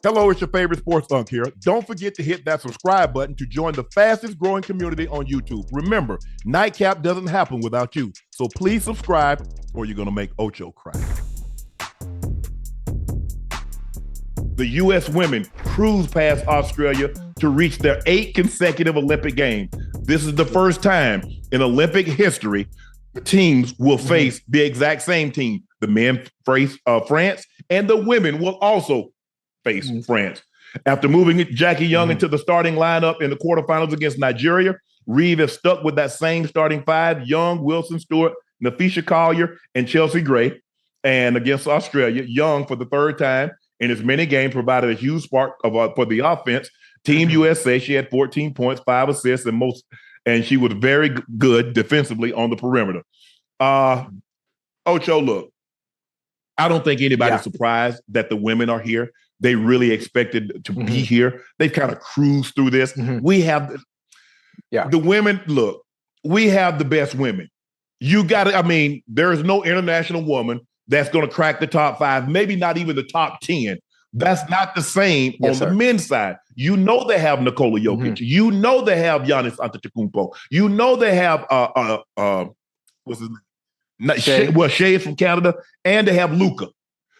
Hello, it's your favorite sports Unc here. Don't forget to hit that subscribe button to join the fastest growing community on YouTube. Remember, Nightcap doesn't happen without you. So please subscribe or you're going to make Ocho cry. The U.S. women cruised past Australia to reach their 8th consecutive Olympic Games. This is the first time in Olympic history teams will face the exact same team. The men face France, and the women will also face France. After moving Jackie Young into the starting lineup in the quarterfinals against Nigeria, Reeve is stuck with that same starting five: Young, Wilson, Stewart, Nafisha Collier, and Chelsea Gray. And against Australia, Young, for the third time in as many games, provided a huge spark for the offense. Team USA, she had 14 points, 5 assists, and she was very good defensively on the perimeter. Ocho, look, I don't think anybody's surprised that the women are here. They really expected to be here. They've kind of cruised through this. We have the women. Look, we have the best women. You got to, I mean, there is no international woman that's going to crack the top 5, maybe not even the top 10. That's not the same on the men's side. You know they have Nikola Jokic. You know they have Giannis Antetokounmpo. You know they have what's his name? Shea is from Canada, and they have Luka.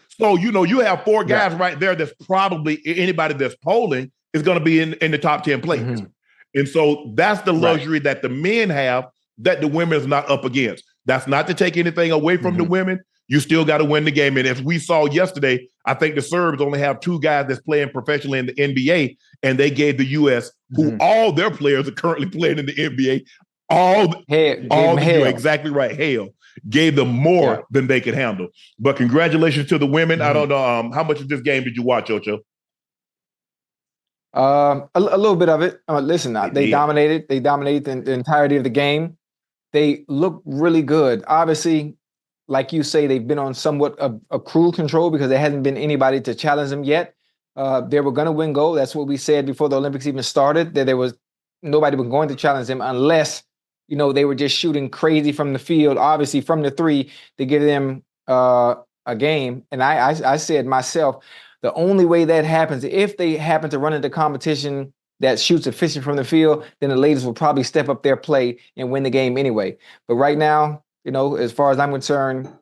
So you know you have 4 guys right there. That's probably anybody that's polling is going to be in the top 10 players. And so that's the luxury that the men have that the women is not up against. That's not to take anything away from the women. You still got to win the game. And as we saw yesterday, I think the Serbs only have 2 guys that's playing professionally in the NBA, and they gave the U.S., who all their players are currently playing in the NBA, you're exactly right, hell, gave them more than they could handle. But congratulations to the women. I don't know, how much of this game did you watch, Ocho? A little bit of it. Listen, they dominated. They dominated the entirety of the game. They look really good. Obviously, like you say, they've been on somewhat of cruise control because there hasn't been anybody to challenge them yet. They were going to win gold. That's what we said before the Olympics even started, that there was nobody was going to challenge them unless, you know, they were just shooting crazy from the field, obviously from the 3 to give them a game. And I said myself, the only way that happens, if they happen to run into competition that shoots efficient from the field, then the ladies will probably step up their play and win the game anyway. But right now, you know, as far as I'm concerned,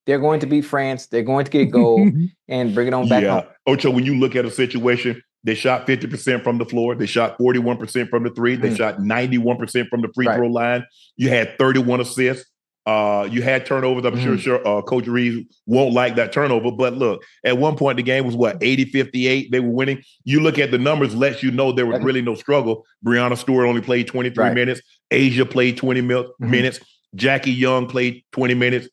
they're going to beat France. They're going to get gold and bring it on back home. Ocho, when you look at a situation, they shot 50% from the floor. They shot 41% from the 3. They shot 91% from the free throw line. You had 31 assists. You had turnovers. I'm sure Coach Reeves won't like that turnover. But look, at one point, the game was 80-58. They were winning. You look at the numbers, lets you know there was really no struggle. Breanna Stewart only played 23 minutes. Asia played 20 minutes. Jackie Young played 20 minutes.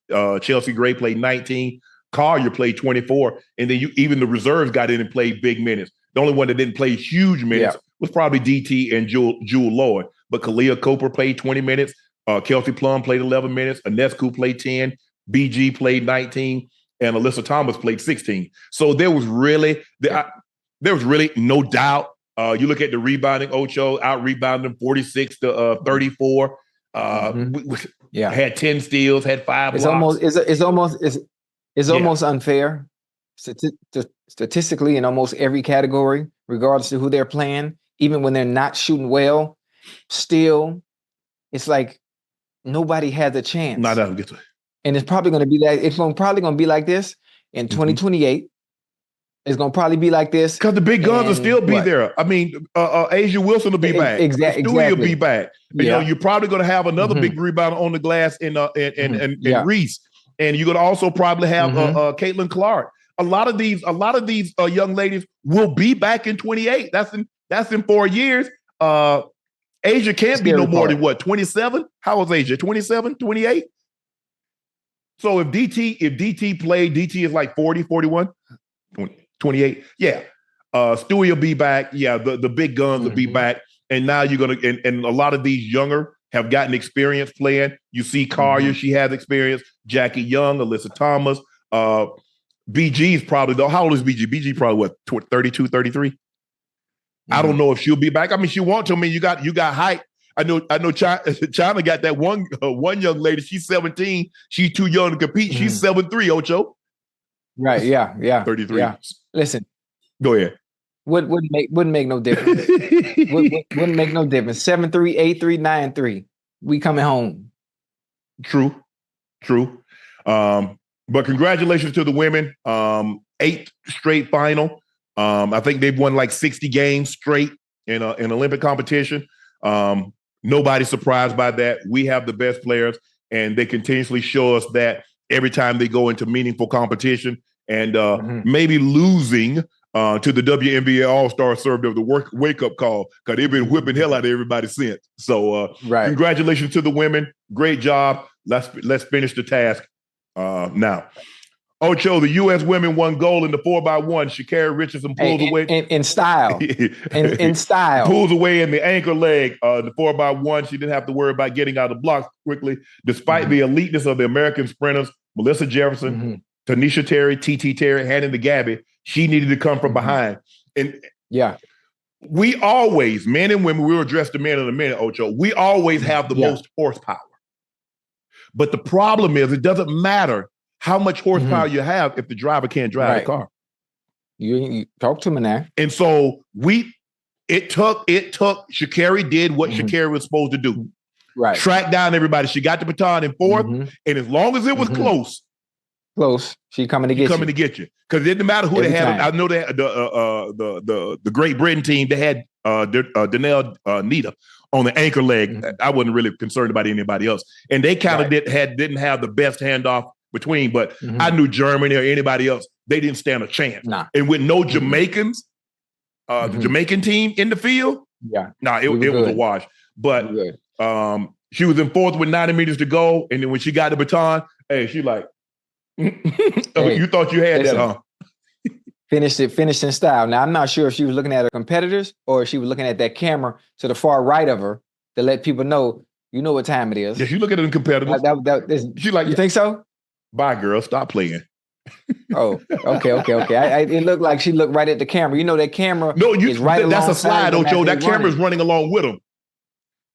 Chelsea Gray played 19. Collier played 24. And then even the reserves got in and played big minutes. The only one that didn't play huge minutes was probably DT and Jewel Lloyd. But Kalia Cooper played 20 minutes. Kelsey Plum played 11 minutes. Anescu played 10. BG played 19. And Alyssa Thomas played 16. So there was really no doubt. You look at the rebounding, Ocho out-rebounded them 46 to 34. Had 10 steals, had 5 blocks. It's almost unfair statistically in almost every category, regardless to who they're playing. Even when they're not shooting well, still, it's like nobody has a chance. Not that good. And it's probably going to be that. It's probably going to be like this in 2028. It's going to probably be like this because the big guns will still be there. I mean, Asia Wilson will be back. Exactly. Stewie will be back. You know, you're probably going to have another big rebound on the glass in Reese, and you're going to also probably have Caitlin Clark. A lot of these young ladies will be back in 28. That's in 4 years. Asia can't be no more than 27? How old is Asia? 27, 28? So if DT played, DT is like 40, 41, 28. Yeah. Stewie will be back. Yeah, the big guns will be back. And now you're going to, and a lot of these younger have gotten experience playing. You see Collier, she has experience. Jackie Young, Alyssa Thomas. BG's probably, though. How old is BG? BG probably what, 32, 33? I don't know if she'll be back. I mean, she won't. I mean, you got height. I know China got that one young lady. She's 17. She's too young to compete. She's 7'3", Ocho. Right. Yeah. 33. Yeah. Listen, Go ahead. Wouldn't make no difference. wouldn't make no difference. 7-3, 8-3, 9-3. We coming home. True. But congratulations to the women. 8th straight final. I think they've won like 60 games straight in Olympic competition. Nobody's surprised by that. We have the best players, and they continuously show us that every time they go into meaningful competition. And maybe losing to the WNBA All-Star served of the wake-up call, because they've been whipping hell out of everybody since. So congratulations to the women. Great job. Let's finish the task now. Ocho, the U.S. women won gold in the 4x1. Sha'Carri Richardson pulls away. In style. in style. Pulls away in the anchor leg, the 4x1. She didn't have to worry about getting out of the blocks quickly. Despite the eliteness of the American sprinters, Melissa Jefferson, Twanisha Terry, TT Terry, handing to Gabby, she needed to come from behind. And we always, men and women, we will address the men in a minute, Ocho, we always have the most horsepower. But the problem is, it doesn't matter how much horsepower you have if the driver can't drive the car. You talk to me now. And so it took Sha'Carri did what Sha'Carri was supposed to do. Right. Track down everybody. She got the baton in 4th, and as long as it was close, she coming to get you. Because it didn't matter who they had. I know they had the Great Britain team. They had Danelle Nita on the anchor leg. I wasn't really concerned about anybody else, and they kind of didn't have the best handoff between. But I knew Germany or anybody else, they didn't stand a chance. Nah. And with no Jamaicans, the Jamaican team in the field, it was a wash. But she was in 4th with 90 meters to go, and then when she got the baton, she like, you thought you had that, huh? Finished in style. Now, I'm not sure if she was looking at her competitors or if she was looking at that camera to the far right of her to let people know, you know what time it is. Yeah, she looking at the competitors. She like, you think so? Bye, girl. Stop playing. Oh, okay. It looked like she looked right at the camera. You know that camera is right that's a slide, Ocho. That camera is running along with them.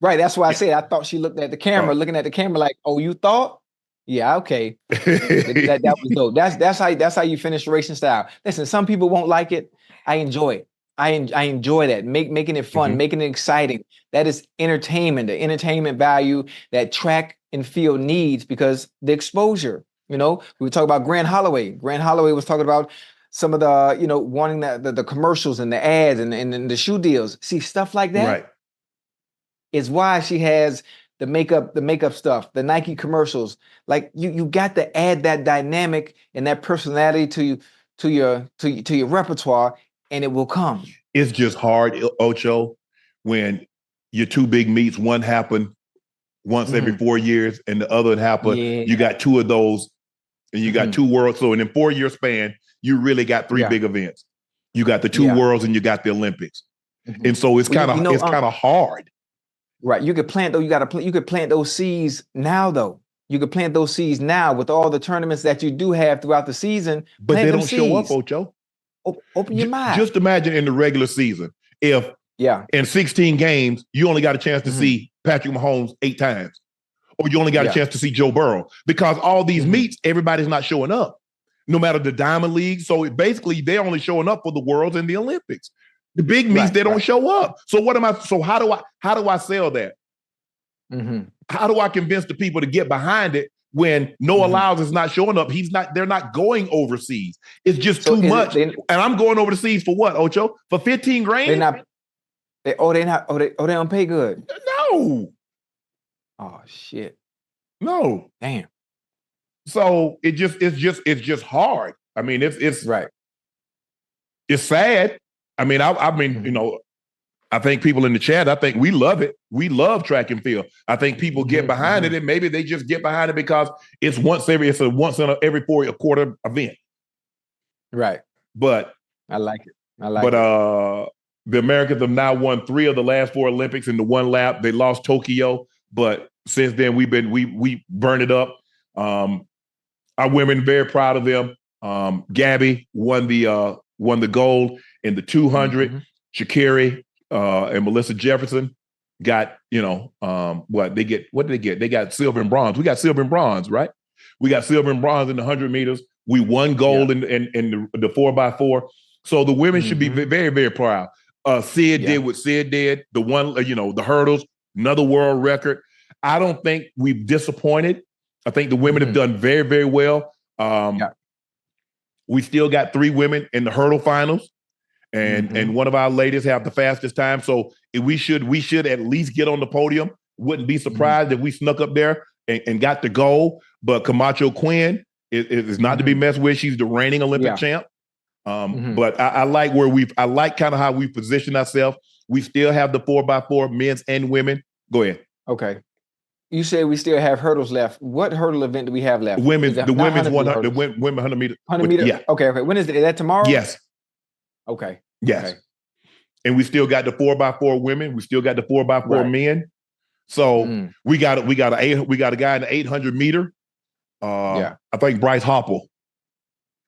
Right, that's why I said I thought she looked at the camera, looking at the camera like, oh, you thought? Yeah, okay. that was dope. That's how you finish racing style. Listen, some people won't like it. I enjoy it. I enjoy that. Making it fun, making it exciting. That is entertainment, the entertainment value that track and field needs, because the exposure. You know, we were talking about Grant Holloway. Grant Holloway was talking about some of the, wanting the commercials and the ads and the shoe deals. See, stuff like that is why she has the makeup stuff, the Nike commercials. Like you got to add that dynamic and that personality to your repertoire, and it will come. It's just hard, Ocho, when your two big meets, one happened once every 4 years and the other happened. Yeah. You got 2 of those, and you got 2 worlds. So in a 4-year span, you really got 3 big events. You got the 2 worlds and you got the Olympics. And so it's kind of hard. Right. You could plant you could plant those seeds now, though. You could plant those seeds now with all the tournaments that you do have throughout the season. But they don't show up, Ocho. Open your mind. Just imagine in the regular season, if in 16 games, you only got a chance to see Patrick Mahomes 8 times, or you only got a chance to see Joe Burrow, because all these meets, everybody's not showing up, no matter the Diamond League. So basically, they're only showing up for the Worlds and the Olympics. The big meets, they don't show up. So how do I sell that? How do I convince the people to get behind it when Noah Lyles is not showing up? They're not going overseas. It's just too much. And I'm going overseas for what, Ocho? For 15 grand? They don't pay good. No. Oh shit. No. Damn. So it's just hard. I mean, it's right. It's sad. I mean, I think people in the chat, I think we love it. We love track and field. I think people get behind it, and maybe they just get behind it because it's a once in every quarter event. Right. But I like it. The Americans have now won 3 of the last 4 Olympics in the 1 lap. They lost Tokyo, but since then we burned it up. Our women, very proud of them. Gabby won the gold in the 200. Sha'Carri and Melissa Jefferson got, what did they get? They got silver and bronze. We got silver and bronze, right? We got silver and bronze in the 100 meters. We won gold in the 4x4. So the women should be very, very proud. Sid did what Sid did. The one, the hurdles, another world record. I don't think we've disappointed. I think the women have done very, very well. We still got 3 women in the hurdle finals, and one of our ladies have the fastest time. So we should at least get on the podium. Wouldn't be surprised if we snuck up there and got the gold. But Camacho Quinn is not to be messed with. She's the reigning Olympic champ. But I like I like kind of how we position ourselves. We still have the 4x4 men's and women. Go ahead. Okay. You say we still have hurdles left. What hurdle event do we have left? The women's 100, the women 100 meter. 100 meter. Yeah. Okay. When is it? Is that tomorrow? Yes. Okay. Yes. Okay. And we still got the 4x4 women. We still got the 4x4 men. So we got a guy in the 800 meter. I think Bryce Hoppel.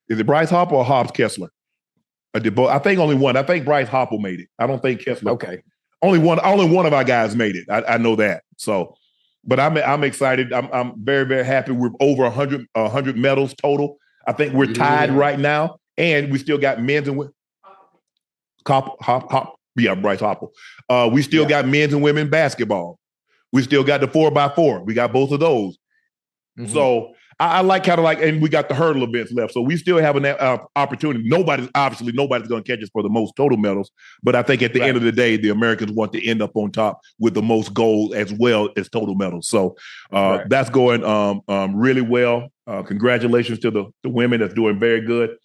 Is it Bryce Hoppel or Hobbs Kessler? I did both. I think only one. I think Bryce Hoppel made it. I don't think Kessler. Okay. Only one of our guys made it. I know that. So, but I'm excited. I'm very, very happy. We're over 100 medals total. I think we're tied right now, and we still got men's and women. Bryce Hoppel. We still got men's and women basketball. We still got the 4x4. We got both of those. So I like and we got the hurdle events left. So we still have an opportunity. Nobody's going to catch us for the most total medals. But I think at the end of the day, the Americans want to end up on top with the most gold as well as total medals. So that's going really well. Congratulations to the women that's doing very good.